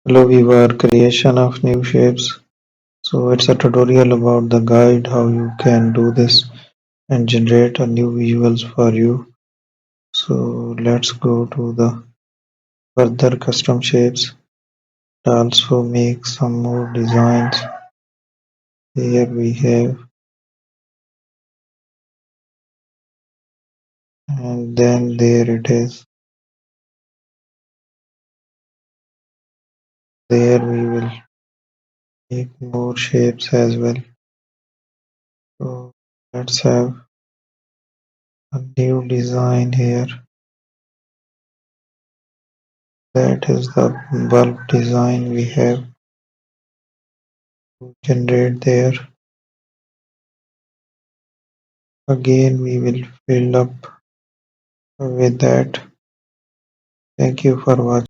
Hello viewer, creation of new shapes. So it's a tutorial about the guide how you can do this and generate a new visuals for you. So let's go to the further custom shapes. Also make some more designs. Here we have, and then there it is. There we will make more shapes as well. So let's have a new design here. That is the bulb design we have to generate there. Again we will fill up with that. Thank you for watching.